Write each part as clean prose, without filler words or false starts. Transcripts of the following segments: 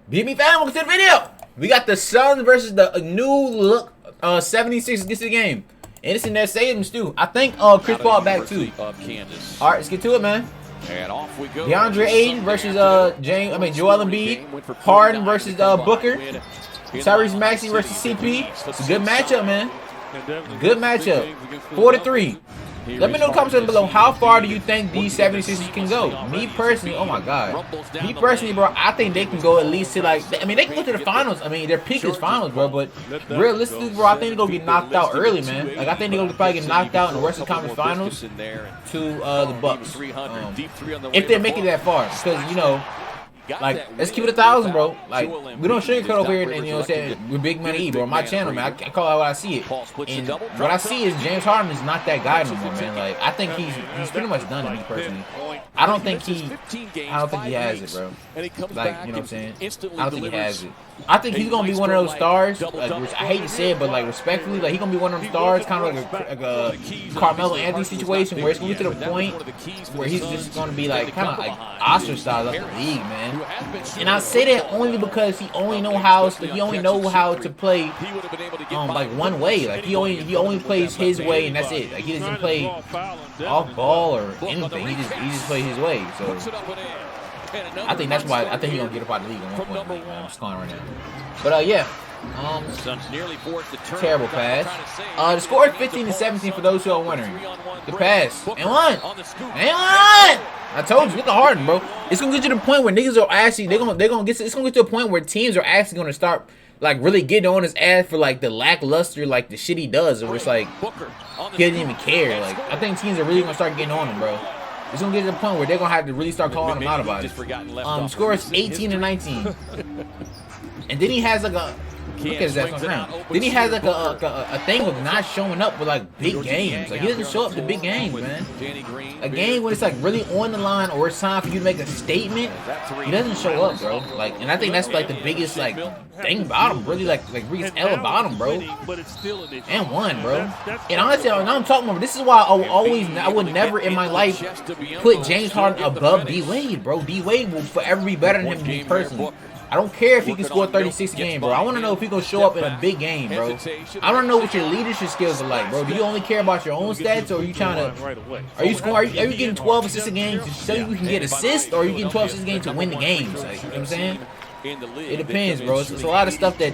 Beat me, fam. Welcome to the video. We got the Suns versus the new look 76 gets the game. And it's in there saving too. I think Chris Paul back too. Alright, let's get to it, man. And off we go. DeAndre Ayton versus Joel Embiid. Harden versus Booker. Tyrese Maxey versus CP. It's a good matchup, man. Good matchup. 4-3. Let me know in the comment section below, how far do you think these 76ers can go? Me personally, oh my god. Me personally, bro, I think they can go at least to like, I mean, they can go to the finals. I mean, their peak is finals, bro, but realistically, bro, I think they're going to get knocked out early, man. Like, I think they're going to probably get knocked out in the Western Conference Finals to the Bucks. If they make it that far. Because, you know, like, let's keep it 1,000, bro. Like, we don't sugarcoat over here, and you know what I'm saying, with Big Money E, bro. On my channel, man, I call it how I see it. And what I see is James Harden is not that guy no more, man. Like, I think he's pretty much done to me personally. I don't think he has it, bro. Like, you know what I'm saying? I don't think he has it. I think he's gonna be one of those stars, like, which I hate to say it, but like respectfully, like he's gonna be one of them stars, kind of like a Carmelo Anthony situation, where it's gonna get to the point where he's just gonna be like kind of like ostracized of the league, man. And I say that only because he only know how to play like one way. Like he only plays his way, and that's it. Like he doesn't play off ball or anything. He just plays his way. So I think that's why I think he's gonna get up out of the league at one point. I'm just calling right now. But yeah. Terrible pass. The score is 15-17 for those who are wondering. The pass. And one. I told you, get the Harden, bro. It's gonna get to the point where niggas are actually it's gonna get to a point where teams are actually gonna start like really getting on his ass for like the lackluster, like the shit he does, or it's like he doesn't even care. Like I think teams are really gonna start getting on him, bro. It's gonna get to the point where they're gonna have to really start calling him out about it. Score is 18-19. And then he has like a look at his ass on the ground. Then he has like a thing of not showing up with like big games. Like he doesn't show up to big games, man. A game when it's like really on the line or it's time for you to make a statement, he doesn't show up, bro. Like, and I think that's like the biggest like thing about him, really like biggest L about him, bro. And one, bro. And honestly, I'm talking about this is why I would never in my life put James Harden above D Wade, bro. D Wade will forever be better than him me personally. I don't care if he can score 36 a game, bro. I want to know if he gonna show up in a big game, bro. I don't know what your leadership skills are like, bro. Do you only care about your own stats, or are you trying to? Are you getting 12 assists a game to show you can get assists, or are you getting 12 assists a game to win the games? Like, you know what I'm saying? It depends, bro. It's a lot of stuff that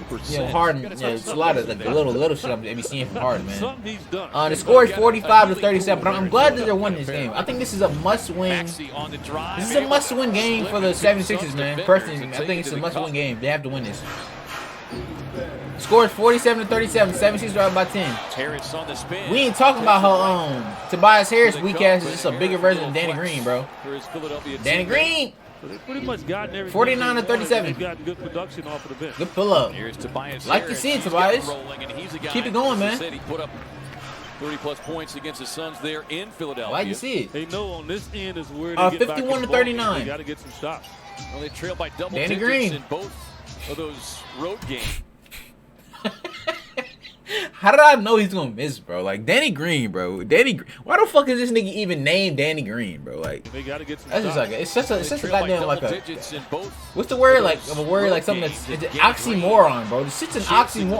Harden. It's a lot of like the little shit I'm be seeing from Harden, man. The score is 45-37, but I'm glad that they're winning this game. I think this is a must-win. This is a must-win game for the 76ers, man. Personally, I think it's a must-win game. They have to win this. Score is 47-37. 76ers are up by 10. We ain't talking about how Tobias Harris weak ass is just a bigger version of Danny Green, bro. Danny Green. Pretty much got 49-37. Got good production off of the bench. Good pull up. Like you see, Tobias. Keep it going, man. He put up 30+ points against the Suns there in Philadelphia. Like you see it. They know on this end is where they get 51-39. They got to get some stops. Well, they trailed by double Danny digits Green in both of those road games. How did I know he's gonna miss, bro? Like Danny Green, bro. Why the fuck is this nigga even named Danny Green, bro? Like they gotta get some that's just like it's such a goddamn like a what's the word like of a word like something that's it's an oxymoron, bro. This shit's an oxymoron.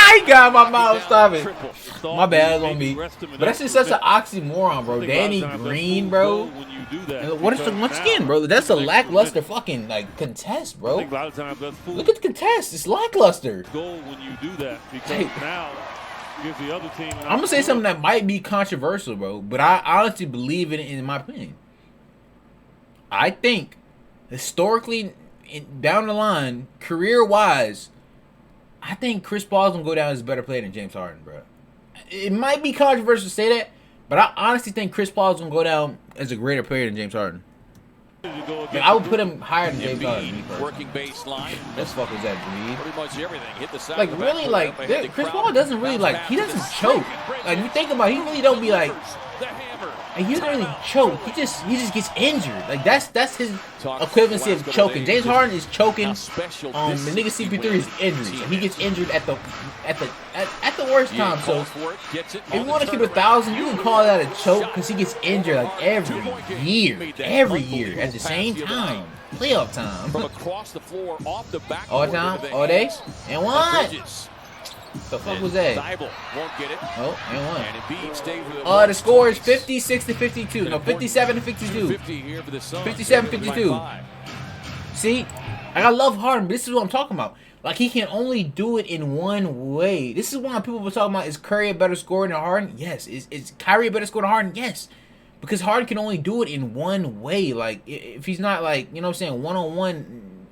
I got my mouth. Stop it. My bad on me. But that's just such an oxymoron, bro. Danny Green, bro. What is the once again, bro? That's a lackluster fucking like contest, bro. Look at the contest. It's lackluster. When you do that, because now gives the other team. I'm gonna say something that might be controversial, bro, but I honestly believe it in my opinion. I think historically, down the line, career-wise, I think Chris Paul's gonna go down as a better player than James Harden, bro. It might be controversial to say that, but I honestly think Chris Paul's gonna go down as a greater player than James Harden. I would put him higher than James Harden. Working baseline. What the fuck was that, dude? Pretty much everything. Hit the side. Like really, like Chris Paul doesn't really like. He doesn't choke. Like you think about, it, he really don't be like. Like, he doesn't really choke. He just gets injured. Like that's his equivalency of choking. James Harden is choking. The nigga CP3 is injured. So he gets injured at the worst time. So if you want to keep 1,000, you can call that a choke because he gets injured like every year at the same time. Playoff time. From across the floor, off the back. All time, all day, and one. The fuck was that? Won't get it. Oh, and one. And Embiid stays with it. The score is 56 to 52. No, 57 to 52. 57 52. See, I love Harden, but this is what I'm talking about. Like, he can only do it in one way. This is why people were talking about, is Curry a better scorer than Harden? Yes. Is Kyrie a better scorer than Harden? Yes. Because Harden can only do it in one way. Like, if he's not, like, you know what I'm saying, one-on-one,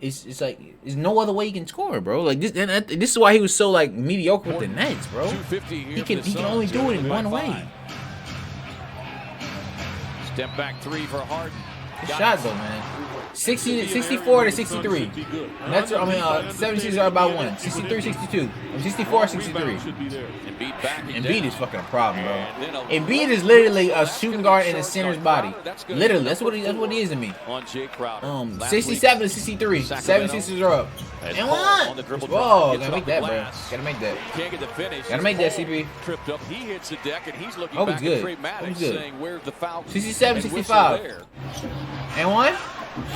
it's like, there's no other way he can score, bro. Like, this is why he was so, like, mediocre with the Nets, bro. He can only do it in one way. Step back three for Harden. Good shot, though, man. 64 to 63. That's, 76 are about one. 63, 62. 64, 63. Embiid is fucking a problem, bro. Embiid is literally a shooting guard in a center's body. Literally, that's what he is to me. 67 to 63. 76ers are up. And one. Whoa, gotta make that, bro. Gotta make that. Gotta make that, CP. Oh, he's good. Oh, he's good. 67, 65. And one.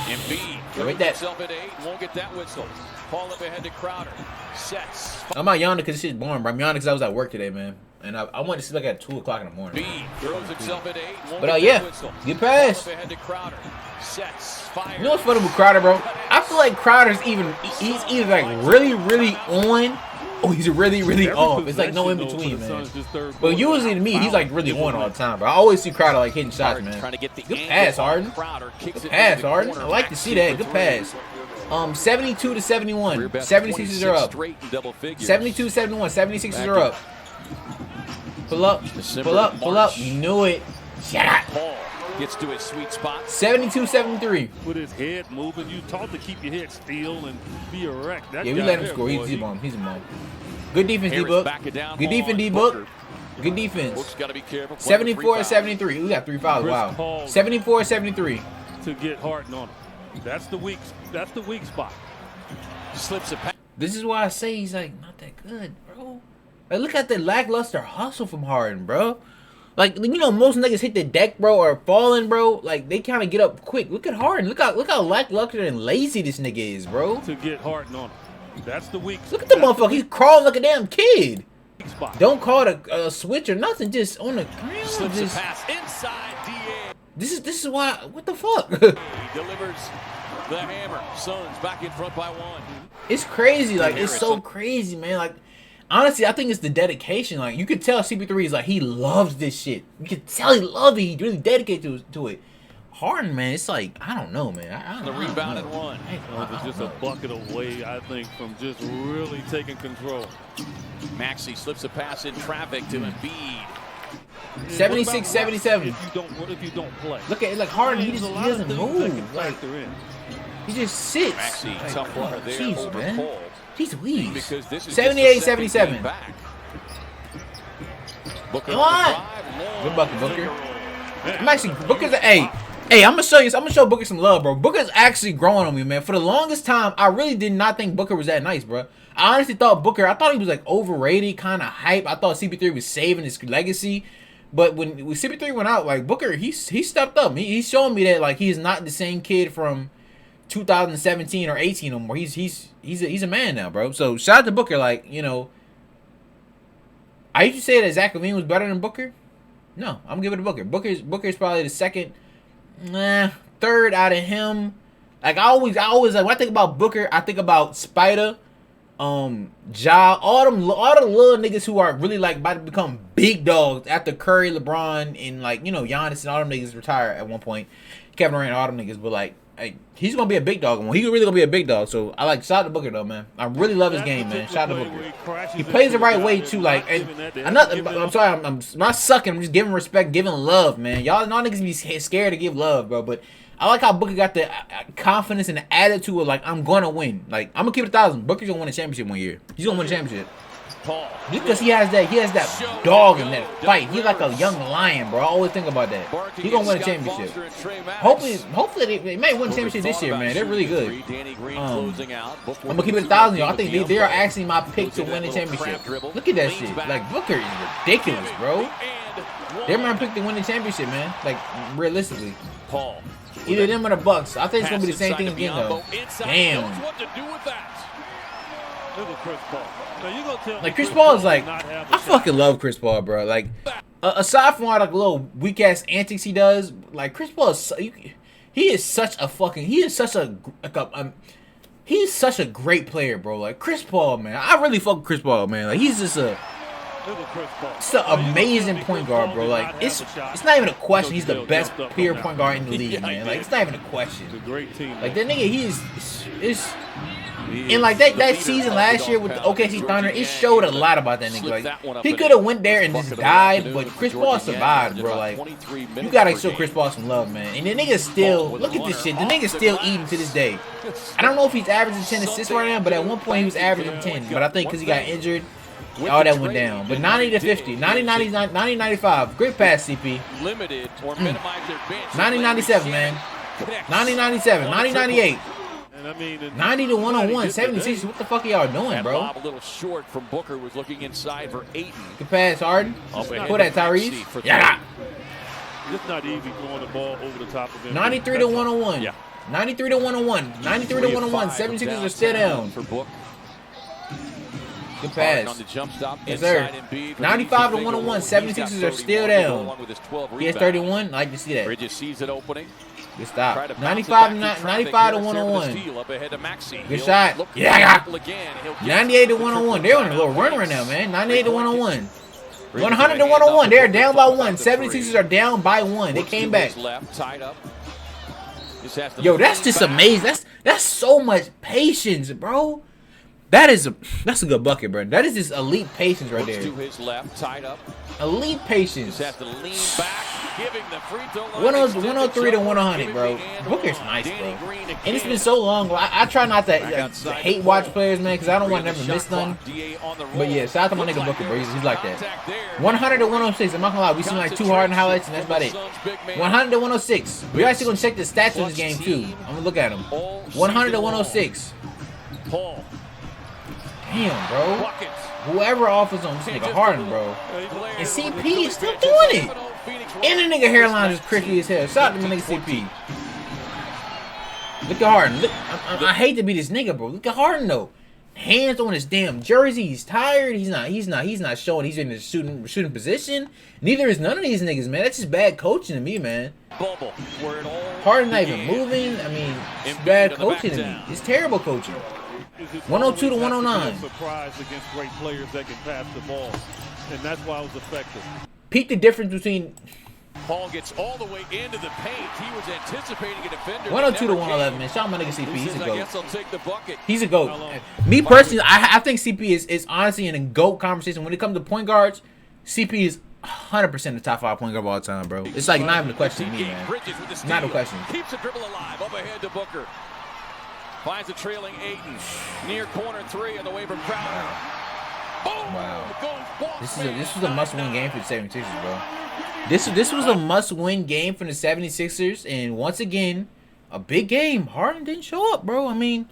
Embiid make that. Himself at 8, won't get that whistle. Paul up ahead to Crowder. Sets. I'm not yawning because this shit's boring, bro. I'm yawning because I was at work today, man. And I wanted to sleep like at 2 o'clock in the morning. Embiid throws himself at 8, won't but get yeah, that whistle. good pass. Paul up ahead to Crowder. Sets. Fire. You know what's funny with Crowder, bro? I feel like Crowder's he's either like really, really on, or he's really, really off. It's like no in between, man. But usually to me, he's like really on all the time, bro. I always see Crowder like hitting shots, man. Good pass, Harden. Good pass, Harden. I like to see that. Good pass. 72 to 71. 76ers are up. 72 71. 76ers are up. Pull up. Pull up. Pull up. You knew it. Shut up. Paul gets to his sweet spot. 72 73. With his head moving, you taught to keep your head still and be erect. That yeah, we let him score. He's a bomb. He's a bomb. Good defense, D-Book. Good defense, D-Book. Good defense. 74 73. We got 3 fouls. Wow. 74 73. To get Harden on him. That's the weak spot. Slips a pass. This is why I say he's like not that good, bro. Like, look at the lackluster hustle from Harden, bro. Like, you know, most niggas hit the deck, bro, or falling, bro. Like, they kind of get up quick. Look at Harden. Look how lackluster and lazy this nigga is, bro. To get Harden on him. That's the weak. Look at the motherfucker. He's crawling like a damn kid. Don't call it a switch or nothing. Just on the ground. Slips a pass inside DA. This is why. What the fuck? He delivers the hammer. Suns back in front by 1. It's crazy. Like, it's so crazy, man. Like, honestly, I think it's the dedication. Like, you could tell CP3 is like, he loves this shit. You could tell he loves it. He really dedicated to it. Harden, man, it's like, I don't know, man. I don't rebound and one. It's just a bucket away, I think, from just really taking control. Maxey slips a pass in traffic to Embiid. 76 77. If you don't play. Look at it, like Harden, he doesn't move. Like, he just sits. Maxey, like, tough water there. Jeez, man. Paul. He's weak. 78 77. Booker Come on. Good bucket, Booker. I'm actually, Booker's a, Hey, I'm gonna show Booker some love, bro. Booker's actually growing on me, man. For the longest time, I really did not think Booker was that nice, bro. I honestly thought I thought he was like overrated, kind of hype. I thought CP3 was saving his legacy. But when CP3 went out, like, Booker, he stepped up. He's showing me that, like, he's not the same kid from 2017 or 18 no more. He's a man now, bro. So shout out to Booker. Like, you know, I used to say that Zach LaVine was better than Booker. No, I'm giving it to Booker. Booker's probably the second, third out of him. Like, I always like, when I think about Booker, I think about Spider, Ja, all the little niggas who are really like about to become big dogs after Curry, LeBron, and like, you know, Giannis and all them niggas retire at one point. Kevin Durant, all them niggas, but like, he's gonna be a big dog. He's really gonna be a big dog. So I like, shout out to Booker though, man. I really love his game, man. Shout out to Booker. He plays the right way too. Like, and I'm sorry, I'm not sucking. I'm just giving respect, giving love, man. Y'all niggas be scared to give love, bro. But I like how Booker got the confidence and the attitude of like, I'm gonna win. Like, I'm gonna keep it 1,000. Booker's gonna win a championship one year. He's gonna win a championship. Because he has that dog in that fight. He's like a young lion, bro. I always think about that. He's gonna win a championship. Hopefully they may win a championship this year, man. They're really good. I'm gonna keep it 1,000, y'all. I think they are actually my pick to win the championship. Look at that shit. Like, Booker is ridiculous, bro. They're my pick to win the championship, man. Like, realistically. Paul Either them or the Bucks. I think it's gonna be the same thing again though. Damn. Like Chris Paul is like, I fucking love Chris Paul, bro. Like, aside from all the little weak ass antics he does, like Chris Paul is, he is such a he's such a great player, bro. Like Chris Paul, man. I really fuck with Chris Paul, man. Like he's just an amazing point guard, bro. Like it's not even a question. He's the best pure point guard in the league, man. Like it's not even a question. Like that nigga, and like that season last year with the OKC Thunder, it showed a lot about that nigga. Like he could have went there and just died, but Chris Paul survived, bro. Like you gotta show Chris Paul some love, man. And the nigga still, look at this shit. The nigga still eating to this day. I don't know if he's averaging 10 assists right now, but at one point he was averaging 10. But I think because he got injured, all that went down. But 90 to 50, 90, 95. Great pass, CP. 90, 97, man. 90, 97, 90, 98. 90 to 101, 76. What the fuck are y'all doing, bro? A little short from Booker, was looking inside for Ayton. Good pass, Harden. Put that Tyrese. Yeah. It's not easy throwing the ball over the top of him. 93 to 101. Yeah. 93 to 101. 93 to 101. 76ers are still down. For Book. Good pass. Yes, sir. 95 to 101. 76ers are still down. He has 31. I like to see that. Bridges sees it opening. Good stop. 95 to 101. Good shot. Yeah. 98 to 101. They're on a little run right now, man. 98 to 101. 100 to 101. They're down by 1. 76ers are down by 1. They came back. Yo, that's just amazing. That's so much patience, bro. That's a good bucket, bro. That is just elite patience right there. To his left, tied up. Elite patience. Has to lean back, giving the free throw line 103 to 100, bro. Booker's nice, bro. And it's been so long. I try not to hate watch players, man, because I don't want to never miss none. But yeah, shout out to my nigga Booker, bro. He's like that. 100 to 106. I'm not gonna lie, we seen like 2 Harden highlights, and that's about it. 100 to 106. We're actually gonna check the stats of this game too. I'm gonna look at them. 100 to 106. Paul. Damn, bro. Whoever offers on this nigga Harden, bro. And CP is still doing it. And the nigga hairline is crispy as hell. Shout out to my nigga CP. Look at Harden. Look, I hate to be this nigga, bro. Look at Harden though. Hands on his damn jersey. He's tired. He's not showing he's in the shooting position. Neither is none of these niggas, man. That's just bad coaching to me, man. Harden not even moving. I mean, it's bad coaching to me. It's terrible coaching. 102 to 109. Surprised against great players that can pass the ball, and that's why it was effective. Peep the difference between. Paul gets all the way into the paint. He was anticipating a defender. 102 to 111, man. Shout out my nigga CP. He's a I goat. guess I'll take the bucket. He's a goat. Me personally, I think CP is honestly in a GOAT conversation. When it comes to point guards, CP is 100% the top 5 point guard of all time, bro. It's like not even a question to me, man. Not a question. Keeps the dribble alive. Up ahead to Booker. Finds a trailing Ayton. Near corner 3 on the way from Crowder. Boom! Wow. This was a must-win game for the 76ers, bro. This was a must-win game for the 76ers, and once again, a big game. Harden didn't show up, bro. I mean,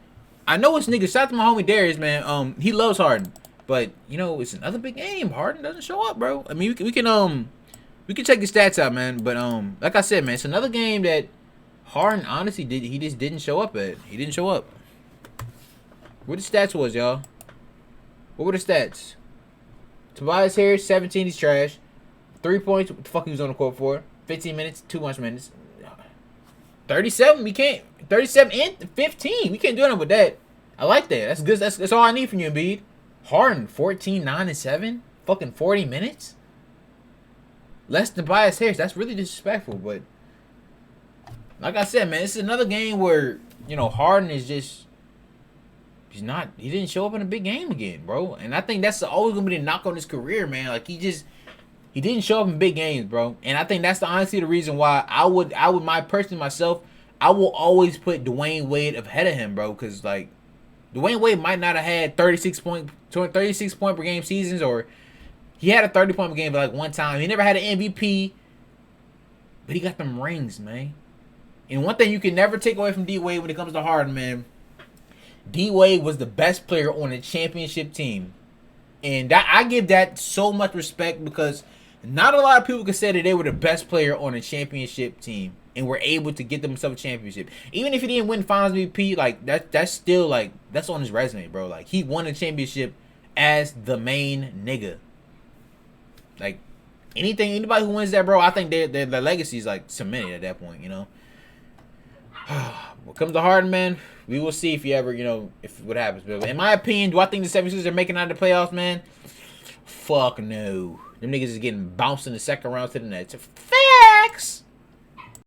I know it's niggas. Shout out to my homie Darius, man. He loves Harden, but you know it's another big game. Harden doesn't show up, bro. I mean, we can check the stats out, man. But like I said, man, it's another game that Harden honestly he just didn't show up at. He didn't show up. What the stats was, y'all? What were the stats? Tobias Harris, 17. He's trash. 3 points. What the fuck he was on the court for? 15 minutes. Too much minutes. 37. We can't. 37 and 15. We can't do nothing with that. I like that. That's good. That's all I need from you, Embiid. Harden, 14, 9, and 7. Fucking 40 minutes. Less than Tobias Harris. That's really disrespectful, but. Like I said, man, this is another game where, you know, Harden is just, he didn't show up in a big game again, bro. And I think that's always going to be the knock on his career, man. Like, he didn't show up in big games, bro. And I think that's honestly the reason why I would myself, I will always put Dwayne Wade ahead of him, bro. Because, like, Dwayne Wade might not have had 36 point per game seasons, or he had a 30-point per game, but like one time. He never had an MVP, but he got them rings, man. And one thing you can never take away from D-Wade when it comes to Harden, man, D-Wade was the best player on a championship team. And I give that so much respect because not a lot of people can say that they were the best player on a championship team. and were able to get themselves a championship. Even if he didn't win Finals MVP, like that's still like that's on his resume, bro. Like he won a championship as the main nigga. Like anybody who wins that, bro, I think their legacy is like cemented at that point, you know. What comes to Harden, man, we will see if you ever, you know, if what happens. But in my opinion, do I think the 76ers are making out of the playoffs, man? Fuck no. Them niggas is getting bounced in the second round to the Nets. Facts.